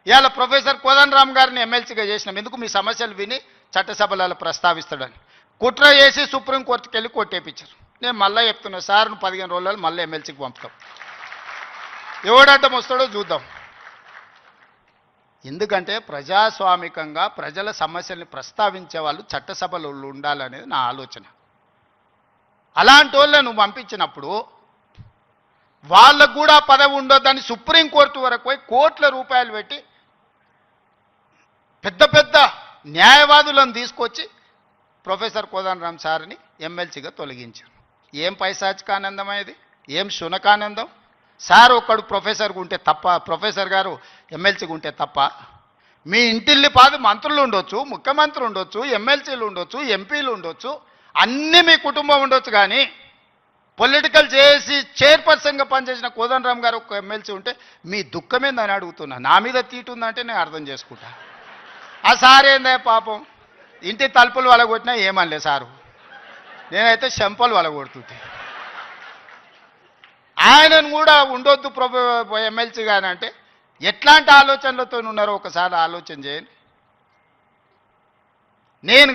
ఇవాళ ప్రొఫెసర్ కోదండరామ్ గారిని ఎమ్మెల్సీగా చేసినాం ఎందుకు మీ సమస్యలు విని చట్టసభలలో ప్రస్తావిస్తాడని. కుట్ర చేసి సుప్రీంకోర్టుకి వెళ్ళి కొట్టేపించారు. నేను మళ్ళీ చెప్తున్నా సార్ 15 రోజులలో మళ్ళీ ఎమ్మెల్సీకి పంపుతాం, ఎవడడ్డం వస్తాడో చూద్దాం. ఎందుకంటే ప్రజాస్వామికంగా ప్రజల సమస్యల్ని ప్రస్తావించే వాళ్ళు చట్టసభలో ఉండాలనేది నా ఆలోచన. అలాంటి వాళ్ళని నువ్వు పంపించినప్పుడు వాళ్ళకు కూడా పదవి ఉండొద్దని సుప్రీంకోర్టు వరకు పోయి కోట్ల రూపాయలు పెట్టి పెద్ద పెద్ద న్యాయవాదులను తీసుకొచ్చి ప్రొఫెసర్ కోదండరామ్ సార్ని ఎమ్మెల్సీగా తొలగించారు. ఏం పైశాచికానందం ఇది, ఏం శునకానందం. సార్ ఒక్కడు ప్రొఫెసర్గా ఉంటే తప్ప, ప్రొఫెసర్ గారు ఎమ్మెల్సీగా ఉంటే తప్ప, మీ ఇంటిల్లి పాది మంత్రులు ఉండొచ్చు, ముఖ్యమంత్రులు ఉండొచ్చు, ఎమ్మెల్సీలు ఉండొచ్చు, ఎంపీలు ఉండొచ్చు, అన్నీ మీ కుటుంబం ఉండొచ్చు. కానీ పొలిటికల్ చేసి చైర్పర్సన్గా పనిచేసిన కోదండరామ్ గారు ఒక ఎమ్మెల్సీ ఉంటే మీ దుఃఖమేందని అడుగుతున్నా. నా మీద తీటు ఉందంటే నేను అర్థం చేసుకుంటా. ఆ సార్ ఏందే పాపం, ఇంటి తలుపులు వలగొట్టినా ఏమనలే సారు, నేనైతే చెంపలు వలగొడుతుంటే. ఆయనను కూడా ఉండొద్దు ఎమ్మెల్సీగా అంటే ఎట్లాంటి ఆలోచనలతో ఉన్నారో ఒకసారి ఆలోచన చేయండి. నేను